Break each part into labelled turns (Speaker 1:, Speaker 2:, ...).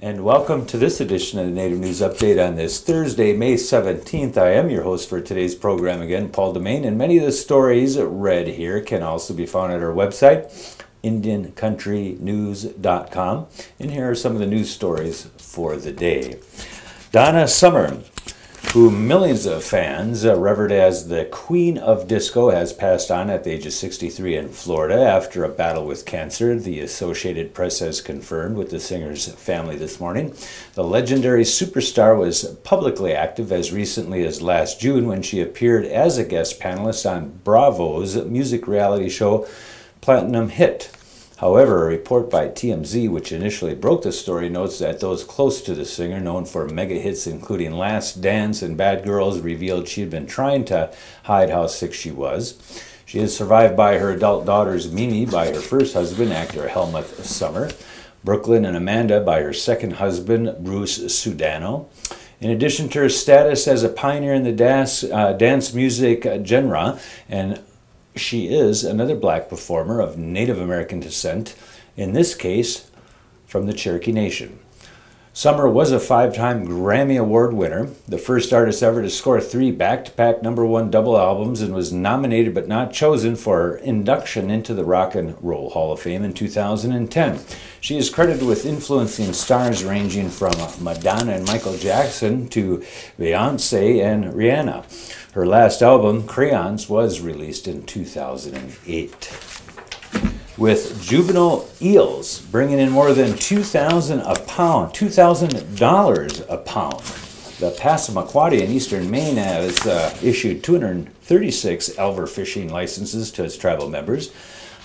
Speaker 1: and welcome to this edition of the Native News Update on this Thursday, May 17th. I am your host for today's program again, Paul DeMain, and many of the stories read here can also be found at our website, IndianCountryNews.com, and here are some of the news stories for the day. Donna Summer, who millions of fans revered as the Queen of Disco, has passed on at the age of 63 in Florida after a battle with cancer. The Associated Press has confirmed with the singer's family this morning. The legendary superstar was publicly active as recently as last June when she appeared as a guest panelist on Bravo's music reality show Platinum Hit. However, a report by TMZ, which initially broke the story, notes that those close to the singer, known for mega hits including Last Dance and Bad Girls, revealed she had been trying to hide how sick she was. She is survived by her adult daughters, Mimi by her first husband, actor Helmuth Summer, Brooklyn and Amanda by her second husband, Bruce Sudano. In addition to her status as a pioneer in the dance music genre, and she is another black performer of Native American descent, in this case from the Cherokee Nation. Summer was a 5-time Grammy Award winner, the first artist ever to score 3 back-to-back #1 double albums, and was nominated but not chosen for induction into the Rock and Roll Hall of Fame in 2010. She is credited with influencing stars ranging from Madonna and Michael Jackson to Beyonce and Rihanna. Her last album, Crayons, was released in 2008. With juvenile eels bringing in more than $2,000 a pound. The Passamaquoddy in eastern Maine has issued 236 elver fishing licenses to its tribal members.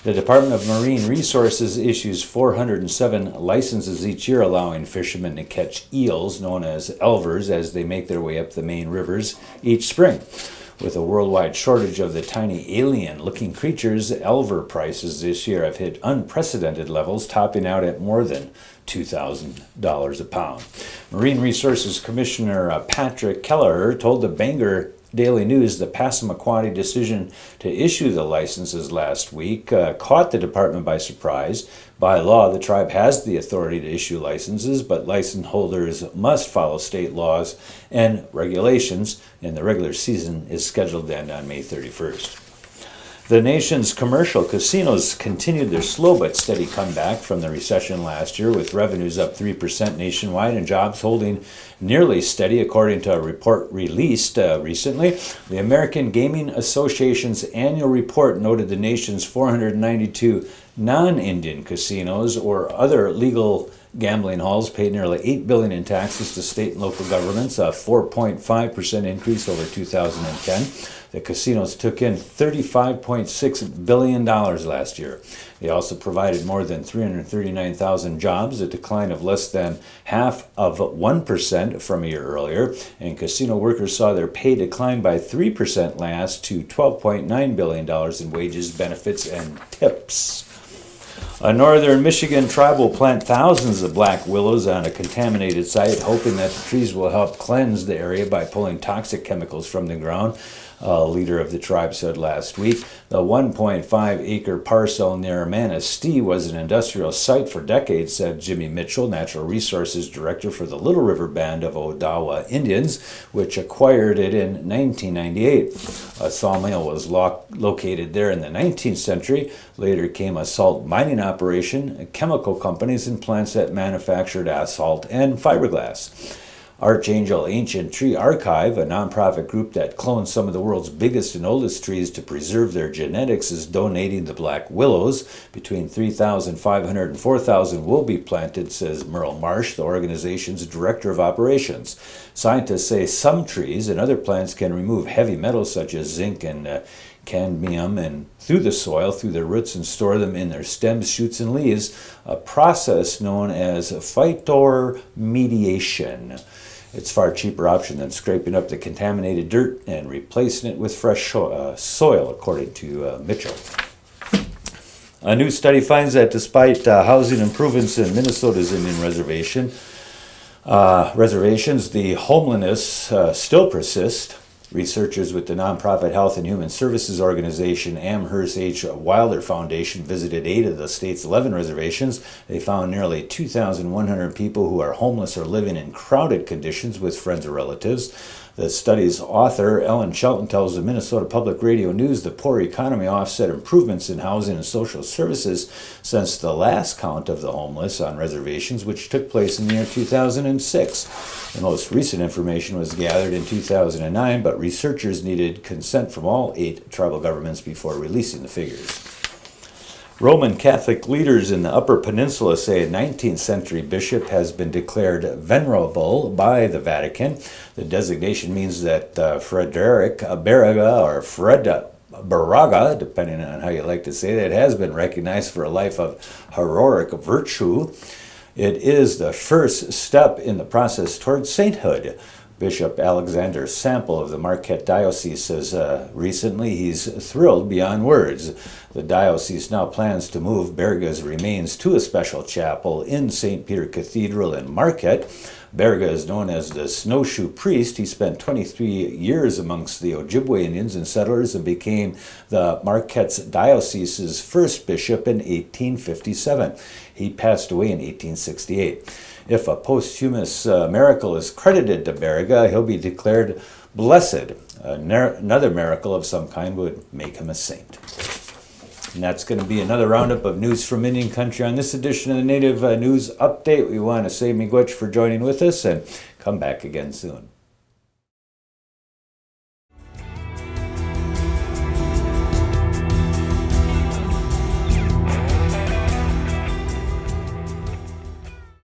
Speaker 1: The Department of Marine Resources issues 407 licenses each year, allowing fishermen to catch eels, known as elvers, as they make their way up the Maine rivers each spring. With a worldwide shortage of the tiny alien-looking creatures, elver prices this year have hit unprecedented levels, topping out at more than $2,000 a pound. Marine Resources Commissioner Patrick Kelleher told the Bangor Daily News the Passamaquoddy decision to issue the licenses last week caught the department by surprise. By law, the tribe has the authority to issue licenses, but license holders must follow state laws and regulations, and the regular season is scheduled to end on May 31st. The nation's commercial casinos continued their slow but steady comeback from the recession last year, with revenues up 3% nationwide and jobs holding nearly steady, according to a report released recently. The American Gaming Association's annual report noted the nation's 492 non-Indian casinos or other legal gambling halls paid nearly $8 billion in taxes to state and local governments, a 4.5% increase over 2010. The casinos took in $35.6 billion last year. They also provided more than 339,000 jobs, a decline of less than half of 1% from a year earlier. And casino workers saw their pay decline by 3% last to $12.9 billion in wages, benefits, and tips. A northern Michigan tribe will plant thousands of black willows on a contaminated site, hoping that the trees will help cleanse the area by pulling toxic chemicals from the ground. A leader of the tribe said last week the 1.5-acre parcel near Manistee was an industrial site for decades, said Jimmy Mitchell, Natural Resources Director for the Little River Band of Odawa Indians, which acquired it in 1998. A sawmill was located there in the 19th century. Later came a salt mining operation, chemical companies, and plants that manufactured asphalt and fiberglass. Archangel Ancient Tree Archive, a nonprofit group that clones some of the world's biggest and oldest trees to preserve their genetics, is donating the black willows. Between 3,500 and 4,000 will be planted, says Merle Marsh, the organization's director of operations. Scientists say some trees and other plants can remove heavy metals such as zinc and cadmium and through the soil, through their roots, and store them in their stems, shoots, and leaves, a process known as phytoremediation. It's a far cheaper option than scraping up the contaminated dirt and replacing it with fresh soil, according to Mitchell. A new study finds that despite housing improvements in Minnesota's Indian reservations, the homelessness still persists. Researchers with the nonprofit Health and Human Services organization Amherst H. Wilder Foundation visited 8 of the state's 11 reservations. They found nearly 2,100 people who are homeless or living in crowded conditions with friends or relatives. The study's author, Ellen Shelton, tells the Minnesota Public Radio News the poor economy offset improvements in housing and social services since the last count of the homeless on reservations, which took place in the year 2006. The most recent information was gathered in 2009, but researchers needed consent from all 8 tribal governments before releasing the figures. Roman Catholic leaders in the Upper Peninsula say a 19th century bishop has been declared venerable by the Vatican. The designation means that Frederick Baraga, or Fred Baraga, depending on how you like to say that, has been recognized for a life of heroic virtue. It is the first step in the process towards sainthood. Bishop Alexander Sample of the Marquette Diocese says recently he's thrilled beyond words. The diocese now plans to move Berga's remains to a special chapel in St. Peter Cathedral in Marquette. Berga is known as the Snowshoe Priest. He spent 23 years amongst the Ojibwe Indians and settlers and became the Marquette's diocese's first bishop in 1857. He passed away in 1868. If a posthumous miracle is credited to Berga, he'll be declared blessed. Another miracle of some kind would make him a saint. And that's going to be another roundup of news from Indian Country on this edition of the Native News Update. We want to say miigwech for joining with us, and come back again soon.